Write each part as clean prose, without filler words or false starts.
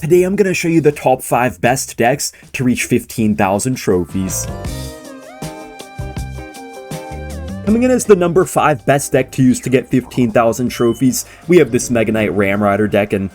Today I'm going to show you the top 5 best decks to reach 15,000 trophies. Coming in as the number 5 best deck to use to get 15,000 trophies, we have this Mega Knight Ram Rider deck, and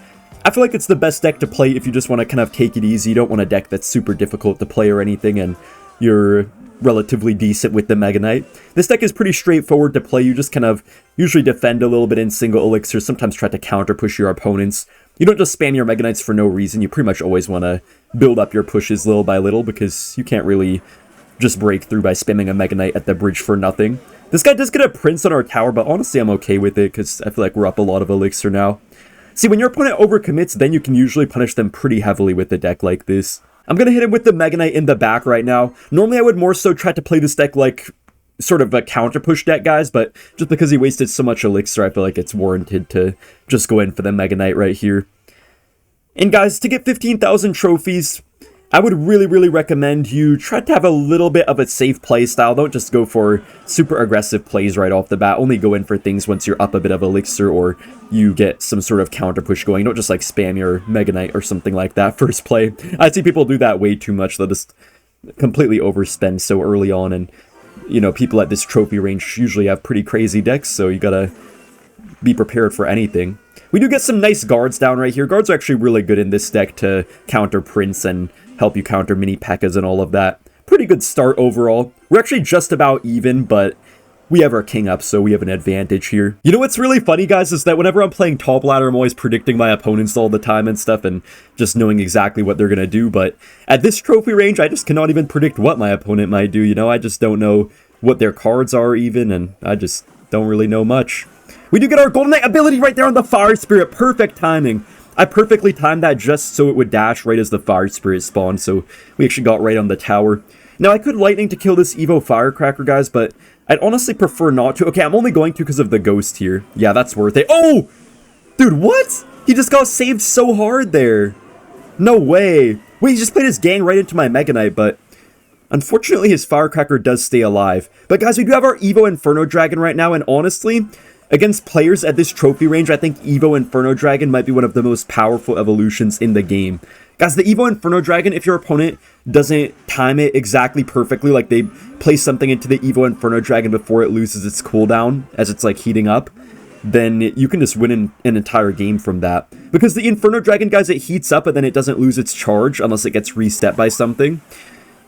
I feel like it's the best deck to play if you just want to kind of take it easy. You don't want a deck that's super difficult to play or anything, and you're relatively decent with the Mega Knight. This deck is pretty straightforward to play. You just kind of usually defend a little bit in single elixirs, sometimes try to counter push your opponents. You don't just spam your Mega Knights for no reason. You pretty much always want to build up your pushes little by little, because you can't really just break through by spamming a Mega Knight at the bridge for nothing. This guy does get a Prince on our tower, but honestly I'm okay with it, because I feel like we're up a lot of elixir now. See, when your opponent overcommits, then you can usually punish them pretty heavily with a deck like this. I'm going to hit him with the Mega Knight in the back right now. Normally I would more so try to play this deck like sort of a counter push deck, guys, but just because he wasted so much elixir, I feel like it's warranted to just go in for the Mega Knight right here. And guys, to get 15,000 trophies, I would really recommend you try to have a little bit of a safe play style. Don't just go for super aggressive plays right off the bat. Only go in for things once you're up a bit of elixir or you get some sort of counter push going. Don't just like spam your Mega Knight or something like that first play. I see people do that way too much. They'll just completely overspend so early on, and you know, people at this trophy range usually have pretty crazy decks, so you gotta be prepared for anything. We do get some nice guards down right here. Guards are actually really good in this deck to counter Prince and help you counter mini Pekkas and all of that. Pretty good start overall. We're actually just about even, but we have our king up, so we have an advantage here. You know what's really funny, guys, is that whenever I'm playing top ladder, I'm always predicting my opponents all the time and stuff, and just knowing exactly what they're gonna do, but at this trophy range, I just cannot even predict what my opponent might do, you know? I just don't know what their cards are even, and I just don't really know much. We do get our Golden Knight ability right there on the Fire Spirit. Perfect timing. I perfectly timed that just so it would dash right as the Fire Spirit spawned, so we actually got right on the tower. Now, I could Lightning to kill this Evo Firecracker, guys, but I'd honestly prefer not to. Okay, I'm only going to because of the Ghost here. Yeah, that's worth it. Oh! Dude, what? He just got saved so hard there. No way. Wait, he just played his gang right into my Mega Knight, but unfortunately his Firecracker does stay alive. But guys, we do have our Evo Inferno Dragon right now, and honestly, against players at this trophy range, I think Evo Inferno Dragon might be one of the most powerful evolutions in the game. Guys, the Evo Inferno Dragon, if your opponent doesn't time it exactly perfectly, like they place something into the Evo Inferno Dragon before it loses its cooldown as it's like heating up, then you can just win an entire game from that. Because the Inferno Dragon, guys, it heats up and then it doesn't lose its charge unless it gets reset by something,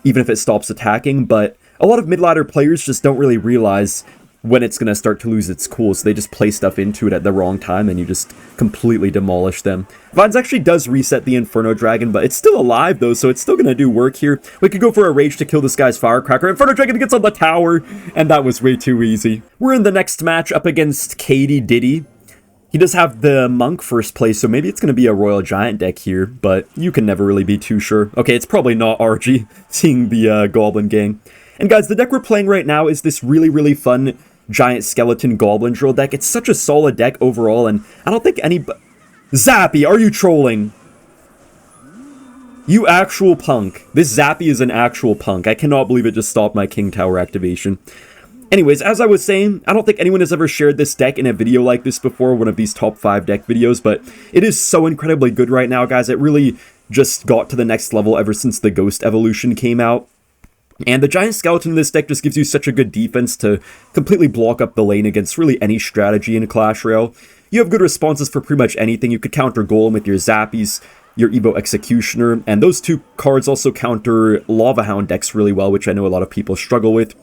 even if it stops attacking. But a lot of mid-ladder players just don't really realize when it's going to start to lose its cool, so they just play stuff into it at the wrong time and you just completely demolish them. Vines actually does reset the Inferno Dragon, but it's still alive though, so it's still going to do work here. We could go for a Rage to kill this guy's Firecracker. Inferno Dragon gets on the tower, and that was way too easy. We're in the next match up against Katie Diddy. He does have the Monk first place, so maybe it's going to be a Royal Giant deck here, but you can never really be too sure. Okay, it's probably not RG, seeing the Goblin Gang. And guys, the deck we're playing right now is this really fun Giant Skeleton Goblin Drill deck. It's such a solid deck overall, and I don't think any... Zappy, are you trolling? You actual punk. This Zappy is an actual punk. I cannot believe it just stopped my King Tower activation. Anyways, as I was saying, I don't think anyone has ever shared this deck in a video like this before, one of these top 5 deck videos, but it is so incredibly good right now, guys. It really just got to the next level ever since the Ghost evolution came out. And the Giant Skeleton in this deck just gives you such a good defense to completely block up the lane against really any strategy in Clash Royale. You have good responses for pretty much anything. You could counter Golem with your Zappies, your Evo Executioner, and those two cards also counter Lava Hound decks really well, which I know a lot of people struggle with.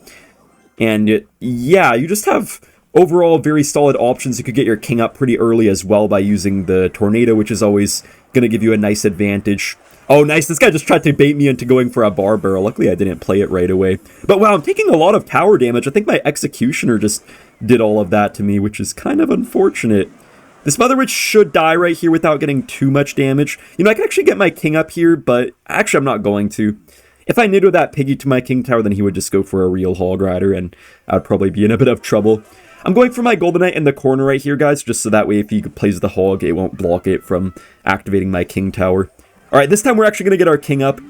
And yeah, you just have overall very solid options. You could get your king up pretty early as well by using the Tornado, which is always going to give you a nice advantage. Oh, nice. This guy just tried to bait me into going for a bar barrel. Luckily, I didn't play it right away. But wow, I'm taking a lot of tower damage. I think my Executioner just did all of that to me, which is kind of unfortunate. This Mother Witch should die right here without getting too much damage. You know, I could actually get my king up here, but actually I'm not going to. If I Nido that Piggy to my king tower, then he would just go for a real Hog Rider, and I'd probably be in a bit of trouble. I'm going for my Golden Knight in the corner right here, guys, just so that way if he plays the Hog, it won't block it from activating my king tower. Alright, this time we're actually going to get our king up,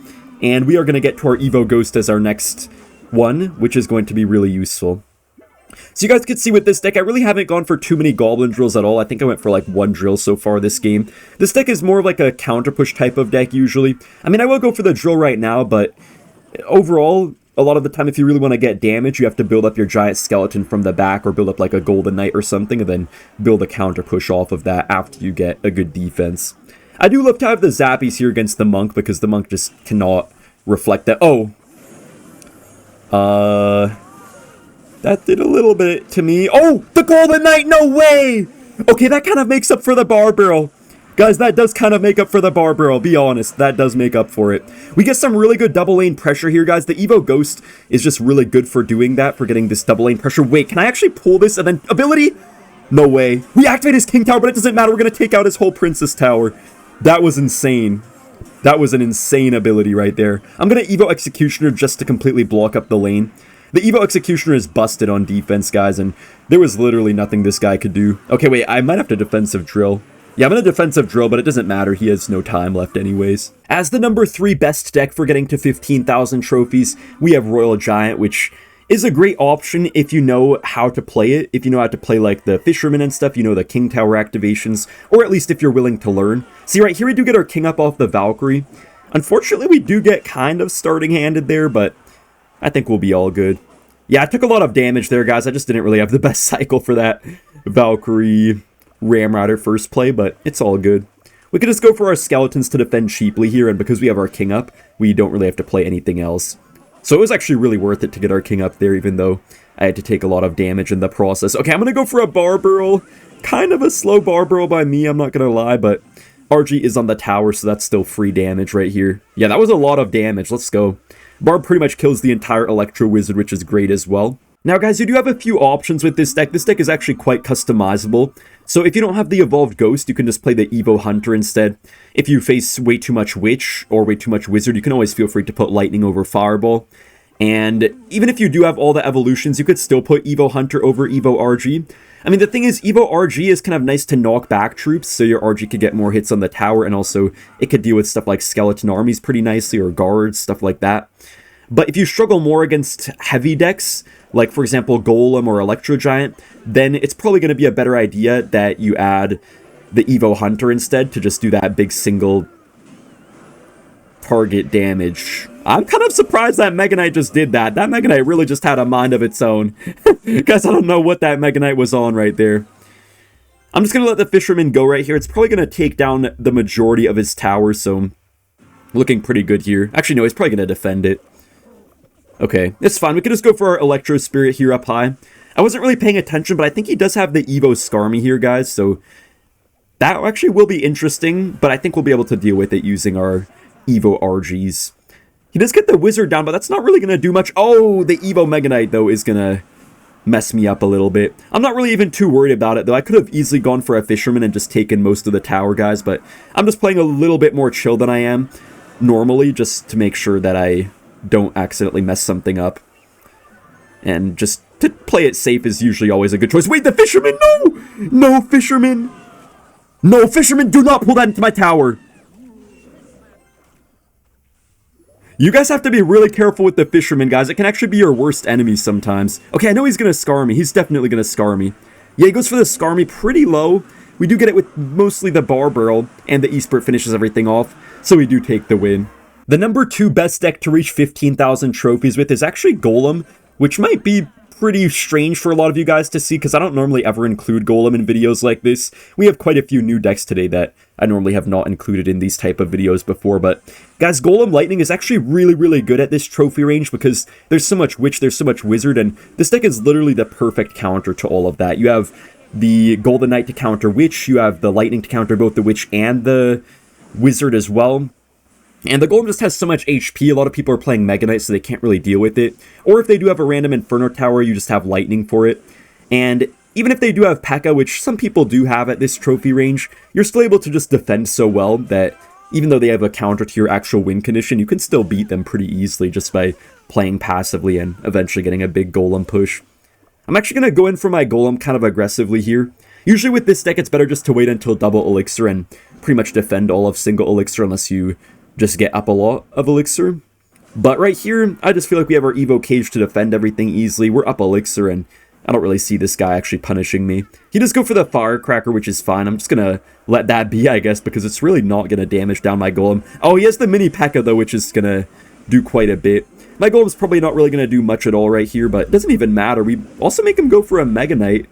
and we are going to get to our Evo Ghost as our next one, which is going to be really useful. So you guys can see with this deck, I really haven't gone for too many goblin drills at all. I think I went for like 1 drill so far this game. This deck is more of like a counter push type of deck usually. I mean, I will go for the drill right now, but overall, a lot of the time if you really want to get damage, you have to build up your giant skeleton from the back or build up like a golden knight or something and then build a counter push off of that after you get a good defense. I do love to have the zappies here against the monk because the monk just cannot reflect that. Oh. That did a little bit to me. Oh, the golden knight, no way! Okay, that kind of makes up for the bar barrel. Guys, that does kind of make up for the bar barrel, be honest. That does make up for it. We get some really good double lane pressure here, guys. The Evo Ghost is just really good for doing that, for getting this double lane pressure. Wait, can I actually pull this and then ability? No way. We activate his king tower, but it doesn't matter. We're going to take out his whole princess tower. That was insane. That was an insane ability right there. I'm going to Evo Executioner just to completely block up the lane. The Evo Executioner is busted on defense, guys, and there was literally nothing this guy could do. Okay, wait, I might have to defensive drill. Yeah, I'm going to defensive drill, but it doesn't matter. He has no time left anyways. As the number 3 best deck for getting to 15,000 trophies, we have Royal Giant, which is a great option if you know how to play it. If you know how to play like the Fisherman and stuff, you know the King Tower activations, or at least if you're willing to learn. See, right here we do get our King up off the Valkyrie. Unfortunately, we do get kind of starting handed there, but I think we'll be all good. Yeah, I took a lot of damage there, guys. I just didn't really have the best cycle for that Valkyrie Ramrider first play, but it's all good. We could just go for our skeletons to defend cheaply here, and because we have our king up, we don't really have to play anything else. So it was actually really worth it to get our king up there, even though I had to take a lot of damage in the process. Okay, I'm going to go for a bar barrel. Kind of a slow bar barrel by me, I'm not going to lie, but RG is on the tower, so that's still free damage right here. Yeah, that was a lot of damage. Let's go. Barb pretty much kills the entire Electro Wizard, which is great as well. Now, guys, you do have a few options with this deck. This deck is actually quite customizable. So if you don't have the Evolved Ghost, you can just play the Evo Hunter instead. If you face way too much Witch or way too much Wizard, you can always feel free to put Lightning over Fireball. And even if you do have all the evolutions, you could still put Evo Hunter over Evo RG. I mean, the thing is, Evo RG is kind of nice to knock back troops, so your RG could get more hits on the tower, and also it could deal with stuff like skeleton armies pretty nicely, or guards, stuff like that. But if you struggle more against heavy decks, like for example Golem or Electro Giant, then it's probably going to be a better idea that you add the Evo Hunter instead to just do that big single target damage. I'm kind of surprised that Mega Knight just did that. That Mega Knight really just had a mind of its own. Guys, I don't know what that Mega Knight was on right there. I'm just going to let the Fisherman go right here. It's probably going to take down the majority of his tower, so looking pretty good here. Actually, no, he's probably going to defend it. Okay, it's fine. We can just go for our Electro Spirit here up high. I wasn't really paying attention, but I think he does have the Evo Skarmy here, guys, so that actually will be interesting, but I think we'll be able to deal with it using our Evo RGs. He does get the Wizard down, but that's not really going to do much. Oh, the Evo Mega Knight, though, is going to mess me up a little bit. I'm not really even too worried about it, though. I could have easily gone for a Fisherman and just taken most of the tower, guys, but I'm just playing a little bit more chill than I am normally, just to make sure that I don't accidentally mess something up. And just to play it safe is usually always a good choice. Wait, the Fisherman! No! No, Fisherman! No, Fisherman, do not pull that into my tower! You guys have to be really careful with the Fisherman, guys. It can actually be your worst enemy sometimes. Okay, I know he's going to scar me. He's definitely going to scar me. Yeah, he goes for the scar me pretty low. We do get it with mostly the bar barrel, and the Esprit finishes everything off, so we do take the win. The number 2 best deck to reach 15,000 trophies with is actually Golem, which might be pretty strange for a lot of you guys to see, because I don't normally ever include Golem in videos like this. We have quite a few new decks today that I normally have not included in these type of videos before, but guys, Golem Lightning is actually really, really good at this trophy range because there's so much Witch, there's so much Wizard, and this deck is literally the perfect counter to all of that. You have the Golden Knight to counter Witch, you have the Lightning to counter both the Witch and the Wizard as well. And the Golem just has so much HP, a lot of people are playing Mega Knight, so they can't really deal with it. Or if they do have a random Inferno Tower, you just have Lightning for it. And even if they do have Pekka, which some people do have at this trophy range, you're still able to just defend so well that even though they have a counter to your actual win condition, you can still beat them pretty easily just by playing passively and eventually getting a big Golem push. I'm actually going to go in for my Golem kind of aggressively here. Usually with this deck, it's better just to wait until double Elixir and pretty much defend all of single Elixir unless you just get up a lot of Elixir. But right here, I just feel like we have our Evo Cage to defend everything easily. We're up Elixir, and I don't really see this guy actually punishing me. He does go for the firecracker, which is fine. I'm just gonna let that be, I guess, because it's really not gonna damage down my golem. Oh, he has the mini Pekka, though, which is gonna do quite a bit. My golem's probably not really gonna do much at all right here, but it doesn't even matter. We also make him go for a Mega Knight.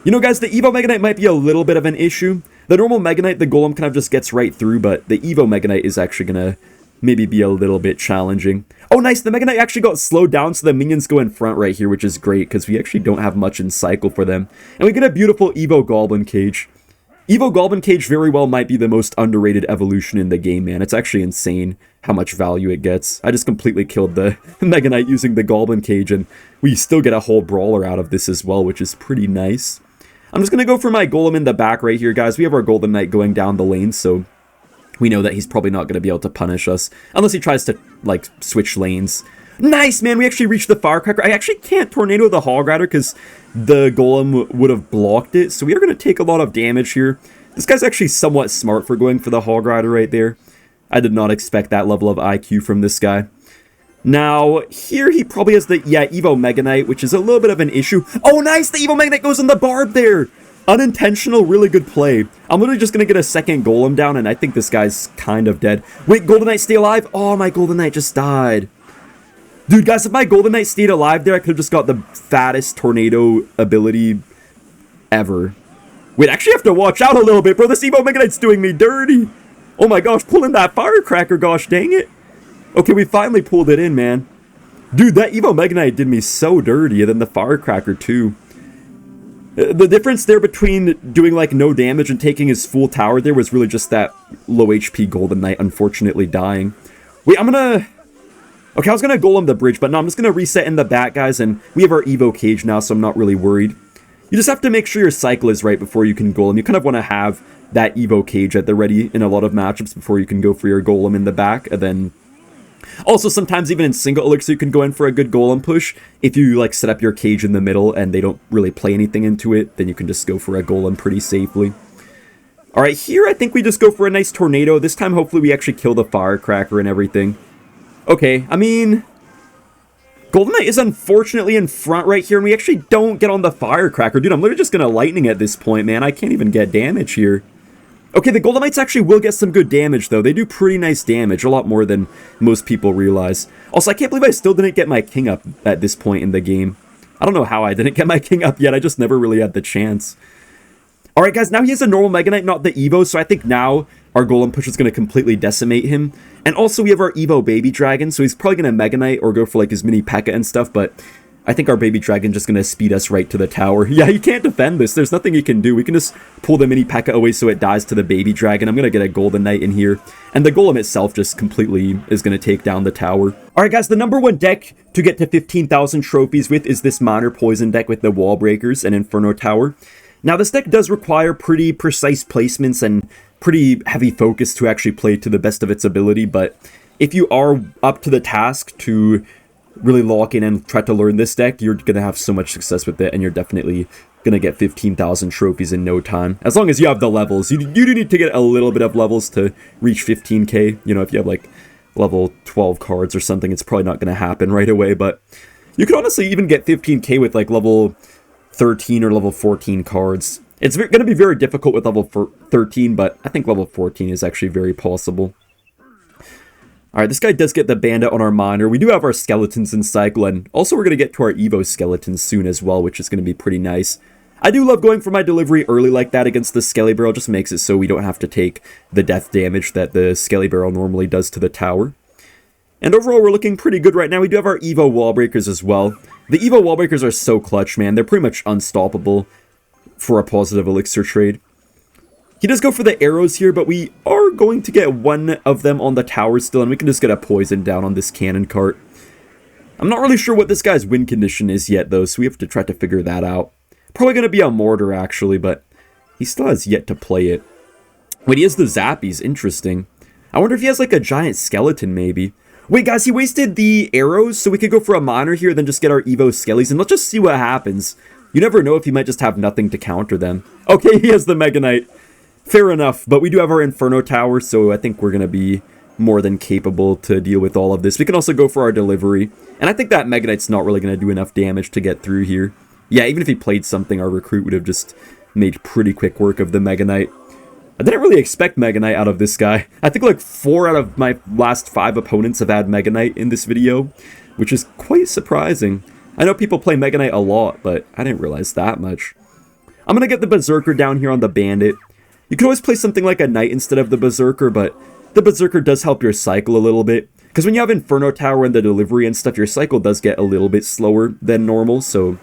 You know, guys, the Evo Mega Knight might be a little bit of an issue. The normal Mega Knight, the golem kind of just gets right through, but the Evo Mega Knight is actually gonna maybe be a little bit challenging. Oh, nice, the Mega Knight actually got slowed down, so the minions go in front right here, which is great, because we actually don't have much in cycle for them. And we get a beautiful Evo Goblin Cage. Evo Goblin Cage very well might be the most underrated evolution in the game, man. It's actually insane how much value it gets. I just completely killed the Mega Knight using the Goblin Cage, and we still get a whole brawler out of this as well, which is pretty nice. I'm just going to go for my golem in the back right here, guys. We have our Golden Knight going down the lane, so we know that he's probably not going to be able to punish us, unless he tries to, like, switch lanes. Nice, man! We actually reached the firecracker. I actually can't tornado the Hog Rider because the golem would have blocked it, so we are going to take a lot of damage here. This guy's actually somewhat smart for going for the Hog Rider right there. I did not expect that level of IQ from this guy. Now, here he probably has the, Evo Mega Knight, which is a little bit of an issue. Oh, nice! The Evo Mega Knight goes in the barb there! Unintentional, really good play. I'm literally just going to get a second golem down, and I think this guy's kind of dead. Wait, Golden Knight stay alive? Oh, my Golden Knight just died. Dude, guys, if my Golden Knight stayed alive there, I could have just got the fattest tornado ability ever. Wait, I actually have to watch out a little bit, bro. This Evo Mega Knight's doing me dirty. Oh my gosh, pulling that firecracker, gosh dang it. Okay, we finally pulled it in, man. Dude, that Evo Mega Knight did me so dirty, and then the firecracker too. The difference there between doing like no damage and taking his full tower there was really just that low HP Golden Knight unfortunately dying. Wait, I'm gonna... Okay, I was gonna golem the bridge, but no, I'm just gonna reset in the back, guys, and we have our Evo cage now, so I'm not really worried. You just have to make sure your cycle is right before you can golem. You kind of want to have that Evo cage at the ready in a lot of matchups before you can go for your golem in the back, and then... Also, sometimes even in single elixir, you can go in for a good golem push. If you, like, set up your cage in the middle and they don't really play anything into it, then you can just go for a golem pretty safely. Alright, here I think we just go for a nice tornado. This time, hopefully, we actually kill the firecracker and everything. Okay, I mean... Golden Knight is unfortunately in front right here, and we actually don't get on the firecracker. Dude, I'm literally just gonna lightning at this point, man. I can't even get damage here. Okay, the Golden Knights actually will get some good damage, though. They do pretty nice damage, a lot more than most people realize. Also, I can't believe I still didn't get my king up at this point in the game. I don't know how I didn't get my king up yet. I just never really had the chance. Alright, guys, now he has a normal Mega Knight, not the Evo, so I think now our Golem Push is going to completely decimate him. And also, we have our Evo Baby Dragon, so he's probably going to Mega Knight or go for, like, his mini Pekka and stuff, but I think our Baby Dragon just going to speed us right to the tower. Yeah, he can't defend this. There's nothing he can do. We can just pull the mini Pekka away so it dies to the Baby Dragon. I'm going to get a Golden Knight in here. And the Golem itself just completely is going to take down the tower. Alright guys, the number one deck to get to 15,000 trophies with is this Minor Poison deck with the Wall Breakers and Inferno Tower. Now this deck does require pretty precise placements and pretty heavy focus to actually play to the best of its ability, but if you are up to the task to really lock in and try to learn this deck, you're going to have so much success with it, and you're definitely going to get 15,000 trophies in no time. As long as you have the levels. You do need to get a little bit of levels to reach 15k. You know, if you have like level 12 cards or something, it's probably not going to happen right away, but you can honestly even get 15k with like level 13 or level 14 cards. It's going to be very difficult with level 13, but I think level 14 is actually very possible. Alright, this guy does get the bandit on our monitor. We do have our skeletons in cycle, and also we're going to get to our Evo skeletons soon as well, which is going to be pretty nice. I do love going for my delivery early like that against the Skelly Barrel. Just makes it so we don't have to take the death damage that the Skelly Barrel normally does to the tower. And overall, we're looking pretty good right now. We do have our Evo Wall Breakers as well. The Evo Wall Breakers are so clutch, man. They're pretty much unstoppable for a positive elixir trade. He does go for the arrows here, but we are going to get one of them on the tower still, and we can just get a poison down on this cannon cart. I'm not really sure what this guy's win condition is yet, though, so we have to try to figure that out. Probably going to be a mortar, actually, but he still has yet to play it. Wait, he has the zappies. Interesting. I wonder if he has, like, a giant skeleton, maybe. Wait, guys, he wasted the arrows, so we could go for a miner here, then just get our Evo skellies, and let's just see what happens. You never know if he might just have nothing to counter them. Okay, he has the Mega Knight. Fair enough, but we do have our Inferno Tower, so I think we're going to be more than capable to deal with all of this. We can also go for our delivery, and I think that Mega Knight's not really going to do enough damage to get through here. Yeah, even if he played something, our recruit would have just made pretty quick work of the Mega Knight. I didn't really expect Mega Knight out of this guy. I think like 4 out of my last 5 opponents have had Mega Knight in this video, which is quite surprising. I know people play Mega Knight a lot, but I didn't realize that much. I'm going to get the Berserker down here on the Bandit. You can always play something like a Knight instead of the Berserker, but the Berserker does help your cycle a little bit. Because when you have Inferno Tower and the delivery and stuff, your cycle does get a little bit slower than normal, so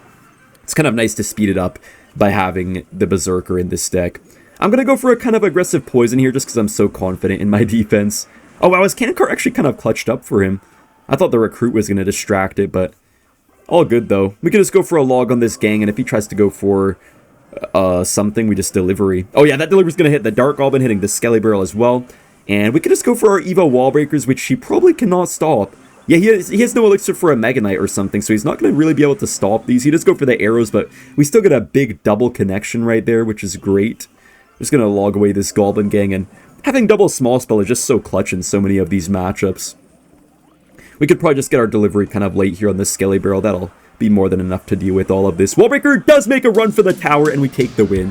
it's kind of nice to speed it up by having the Berserker in this deck. I'm going to go for a kind of aggressive poison here just because I'm so confident in my defense. Oh wow, his cannon cart actually kind of clutched up for him. I thought the recruit was going to distract it, but all good though. We can just go for a log on this gang, and if he tries to go for something, we just delivery. Oh yeah, that delivery's going to hit the Dark Goblin, hitting the Skelly Barrel as well. And we can just go for our Evo Wall Breakers, which he probably cannot stop. Yeah, he has no elixir for a Mega Knight or something, so he's not going to really be able to stop these. He does go for the arrows, but we still get a big double connection right there, which is great. Just going to log away this Goblin Gang, and having double small spell is just so clutch in so many of these matchups. We could probably just get our delivery kind of late here on this Skelly Barrel. That'll be more than enough to deal with all of this. Wallbreaker does make a run for the tower, and we take the win.